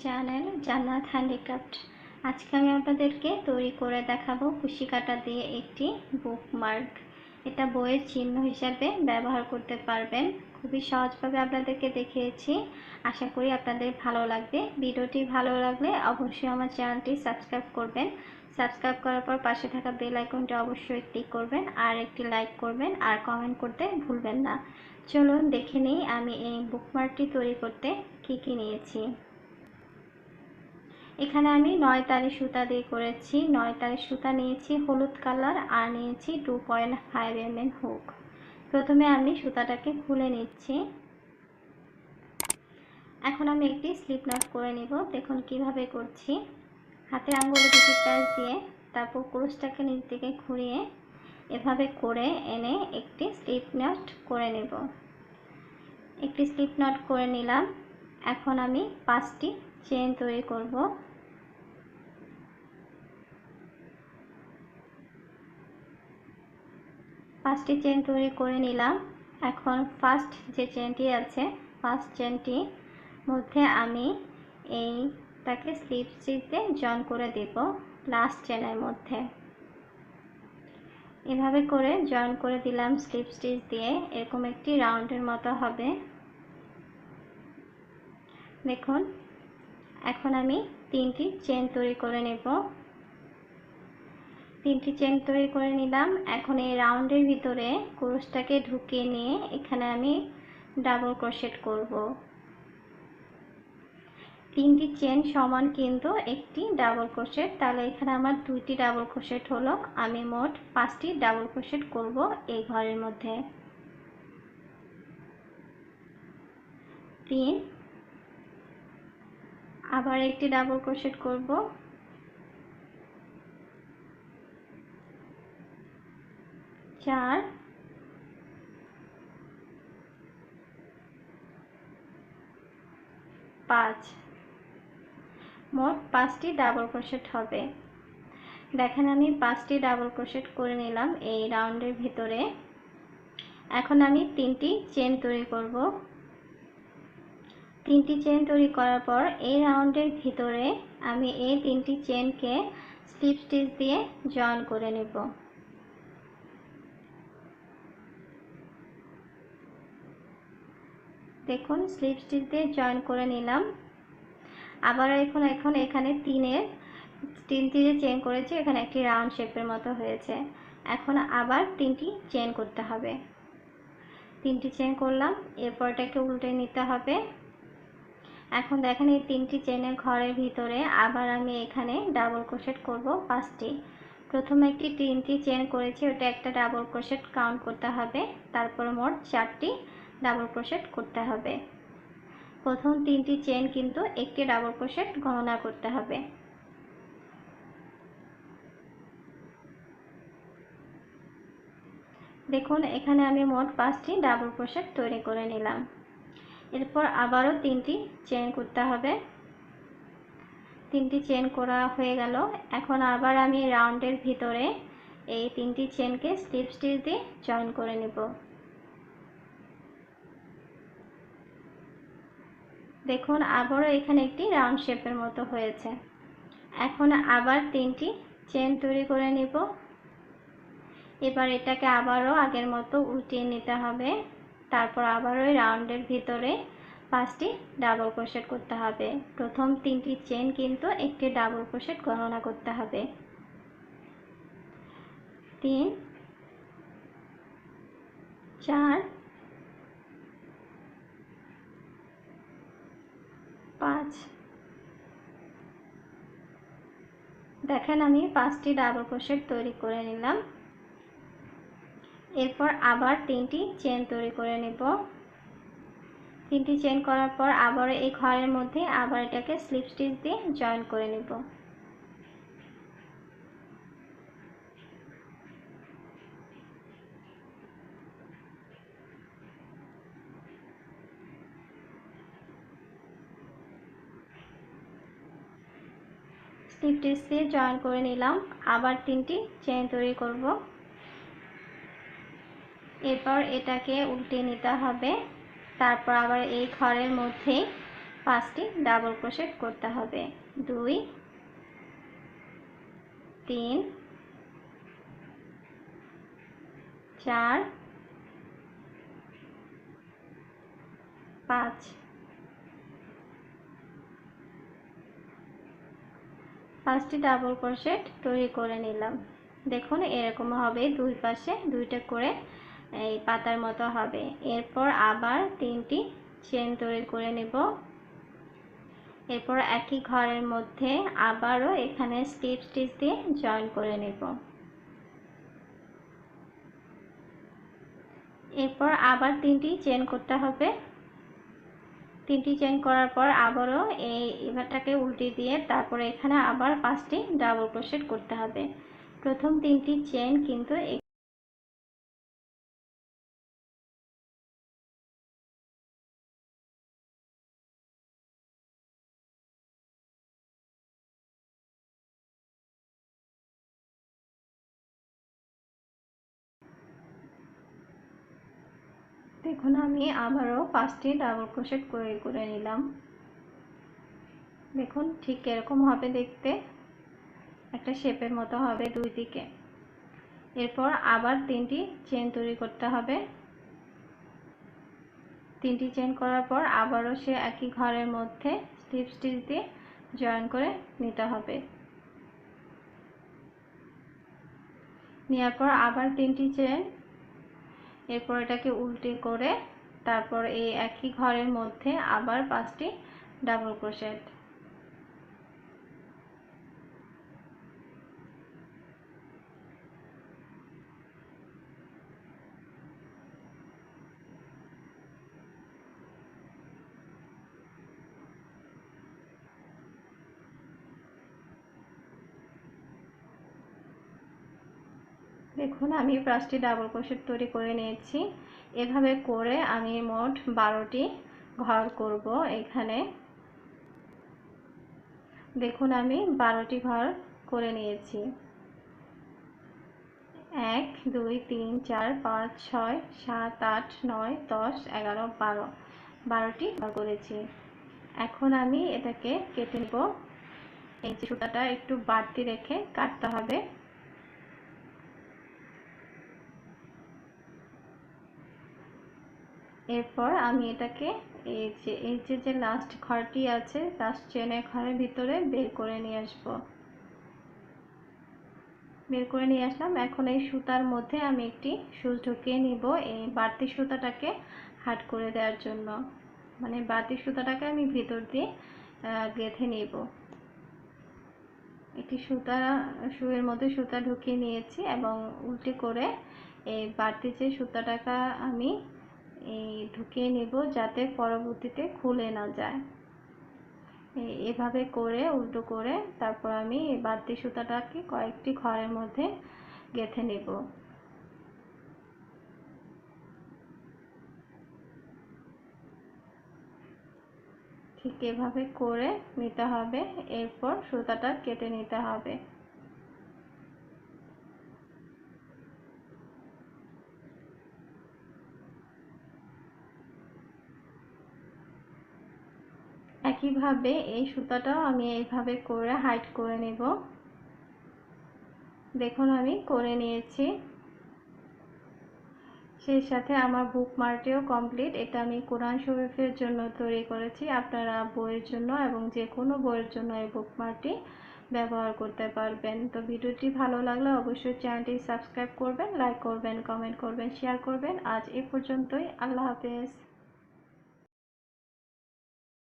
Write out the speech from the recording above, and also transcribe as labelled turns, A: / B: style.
A: Channel জান্নাত handicraft. আজকে আমি আপনাদেরকে তৈরি করে দেখাবো কুশি কাঁটা দিয়ে একটি বুকমার্ক। এটা বইয়ের চিহ্ন হিসাবে ব্যবহার করতে পারবেন। খুবই সহজভাবে আপনাদেরকে দেখিয়েছি। আশা করি আপনাদের ভালো লাগবে। ভিডিওটি ভালো লাগলে অবশ্যই আমার চ্যানেলটি সাবস্ক্রাইব করবেন। সাবস্ক্রাইব করার পর পাশে থাকা বেল আইকনটি অবশ্যই ক্লিক করবেন আর একটি লাইক করবেন আর কমেন্ট করতে ভুলবেন না। চলুন দেখে নিই আমি এই বুকমার্কটি তৈরি করতে কী কী নিয়েছি। এখানে আমি 9 তারের সুতা দিয়ে করেছি। 9 তারের সুতা নিয়েছি হলুদ কালার আর নিয়েছি 2.5 mm হুক। প্রথমে আমি সুতাটাকে খুলে নিচ্ছি। এখন আমি একটি স্লিপ নট করে নিব। দেখুন কিভাবে করছি। হাতের আঙ্গুলে দুটি প্যাচ দিয়ে তারপর ক্রোশটাকে নিচ দিকে ঘুরিয়ে এভাবে করে এনে একটি স্লিপ নট করে নেব। একটি স্লিপ নট করে নিলাম। এখন আমি 5টি চেন তৈরি করব। পাঁচটি চেন তৈরি করে নিলাম। এখন ফার্স্ট যে চেনটি আছে ফার্স্ট চেনটি মধ্যে আমি এইটাকে স্লিপ স্টিচে জয়েন করে দেব লাস্ট চেনের মধ্যে। এভাবে করে জয়েন করে দিলাম স্লিপ স্টিচ দিয়ে। এরকম একটি রাউন্ডের মতো হবে। দেখুন এখন আমি 3টি চেন তৈরি করে নেব। 3টি চেন তৈরি করে নিলাম। এখন এই রাউন্ডের ভিতরে ক্রোশটাকে ঢুকিয়ে নিয়ে এখানে আমি ডাবল ক্রোশেট করব। 3টি চেন সমান কিন্তু একটি ডাবল ক্রোশেট, তাহলে এখানে আমার 2টি ডাবল ক্রোশেট হলো। আমি মোট 5টি ডাবল ক্রোশেট করব এই ঘরের মধ্যে। 3, আবার একটি ডাবল ক্রোশেট করব, 4, 5, মোট 5টি ডাবল ক্রোশেট হবে। দেখেন আমি 5টি ডাবল ক্রোশেট করে নিলাম এই রাউন্ডের ভিতরে। এখন আমি 3টি চেন তৈরি করব। 3টি চেন তৈরি করার পর এই রাউন্ডের ভিতরে আমি এই 3টি চেনকে স্লিপ স্টিচ দিয়ে জয়েন করে নেব। দেখুন স্লিপ স্টিচ দিয়ে জয়েন করে নিলাম। আবার এখন এখানে 3টি যে চেন করেছি এখানে একটি রাউন্ড শেপের মতো হয়েছে। এখন আবার 3টি চেন করতে হবে। 3টি চেন করলাম। এরপর এটাকে উল্টে নিতে হবে। এখন দেখেন এই 3টি চেনের ঘরের ভিতরে আবার আমি এখানে ডাবল ক্রোশেট করব 5টি। প্রথমে একটি 3টি চেন করেছি, ওটা একটা ডাবল ক্রোশেট কাউন্ট করতে হবে। তারপর মোট 4টি ডাবল ক্রোশেট করতে হবে। প্রথম 3টি চেন কিন্তু একটি ডাবল ক্রোশেট গণনা করতে হবে। দেখুন এখানে আমি মোট 5টি ডাবল ক্রোশেট তৈরি করে নিলাম। এরপর আবারও 3টি চেন করতে হবে। 3টি চেন করা হয়ে গেল। এখন আবার আমি রাউন্ডের ভিতরে এই 3টি চেনকে স্লিপ স্টিচ দিয়ে জয়েন করে নেব। দেখুন আবারও এখানে একটি রাউন্ড শেপের মতো হয়েছে। এখন আবার 3টি চেন তৈরি করে নেব। এবার এটাকে আবারও আগের মতো উল্টিয়ে নিতে হবে। তারপর আবারও এই রাউন্ডের ভিতরে 5টি ডাবল ক্রোশেট করতে হবে। প্রথম 3টি চেন কিন্তু একটি ডাবল ক্রোশেট গণনা করতে হবে। 3, 4, 5। দেখেন আমি 5টি ডাবল ক্রোশেট তৈরি করে নিলাম। এরপর আবার 3টি চেন তৈরি করে নেব। 3টি চেন করার পর আবার এই ঘরের মধ্যে আবার এটাকে স্লিপ স্টিচ দিয়ে জয়েন করে নেব। স্লিপ স্টিচ দিয়ে জয়েন করে নিলাম। আবার 3টি চেন তৈরি করব। এরপর এটাকে উল্টে নিতে হবে। তারপর আবার এই ঘরের মধ্যে 5টি ডাবল ক্রোশেট করতে হবে। 2 3 4 5। 5টি ডাবল ক্রোশেট তৈরি করে নিলাম। দেখুন এরকম হবে, দুই পাশে দুইটা করে এই পাতার মতো হবে। এরপর আবার 3টি চেন তৈরি করে নেব। এরপর একই ঘরের মধ্যে আবারও এখানে স্লিপ স্টিচ দিয়ে জয়েন করে নেব। এরপর আবার 3টি চেন করতে হবে। 3টি চেন করার পর আবারও এবারটাকে উল্টে দিয়ে তারপরে এখানে আবার 5টি ডাবল ক্রোশেট করতে হবে। প্রথম 3টি চেন কিন্তু দেখুন আমি আবারও 5টি ডাবল ক্রোশেট করে নিলাম। দেখুন ঠিক এরকম হবে দেখতে, একটা শেপের মতো হবে দুই দিকে। এরপর আবার 3টি চেন তৈরি করতে হবে। 3টি চেন করার পর আবারও সে একই ঘরের মধ্যে স্লিপ স্টিচ দিয়ে জয়েন করে নিতে হবে। নেওয়ার পর আবার 3টি চেন, এরপর এটাকে উল্টে করে তারপর এই একই ঘরের মধ্যে আবার 5টি ডাবল ক্রোশেট। দেখুন আমি 5টি ডাবল ক্রোশেট তৈরি করে নিয়েছি। এভাবে করে আমি মোট 12টি ঘর করব এখানে। দেখুন আমি 12টি ঘর করে নিয়েছি। 1 2 3 4 5 6 7 8 9 10 11 12, 12টি ঘর করেছি। এখন আমি এটাকে কেটে নেব। এই যে সুতাটা একটু বাড়তি রেখে কাটতে হবে। এরপর আমি এটাকে এই যে লাস্ট ঘরটি আছে লাস্ট চেনের ঘরের ভিতরে বের করে নিয়ে আসবো। বের করে নিয়ে আসলাম। এখন এই সুতার মধ্যে আমি একটি সুচ ঢুকিয়ে নিব এই বাড়তি সুতাটাকে হাট করে দেওয়ার জন্য। মানে বাড়তি সুতাটাকে আমি ভিতর দিয়ে গেঁথে নিব। একটি সুইয়ের মধ্যে সুতা ঢুকিয়ে নিয়েছি এবং উল্টে করে এই বাড়তি যে সুতাটাকে আমি ঢুকিয়ে নেব যাতে পরবর্তীতে খুলে না যায়। এভাবে করে উল্টো করে তারপর আমি এই বাড়তি সুতাটাকে কয়েকটি ঘরের মধ্যে গেঁথে নেব। ঠিক এভাবে করে নিতে হবে। এরপর সুতাটা কেটে নিতে হবে। একইভাবে এই সুতাটাও আমি এইভাবে করে হাইড করে নেব। দেখুন আমি করে নিয়েছি। সেই সাথে আমার বুকমার্কটিও কমপ্লিট। এটা আমি কোরআন শরীফের জন্য তৈরি করেছি। আপনারা বইয়ের জন্য এবং যে কোনো বইয়ের জন্য এই বুকমার্কটি ব্যবহার করতে পারবেন। তো ভিডিওটি ভালো লাগলে অবশ্যই চ্যানেলটি সাবস্ক্রাইব করবেন, লাইক করবেন, কমেন্ট করবেন, শেয়ার করবেন। আজ এ পর্যন্তই। আল্লাহ হাফেজ।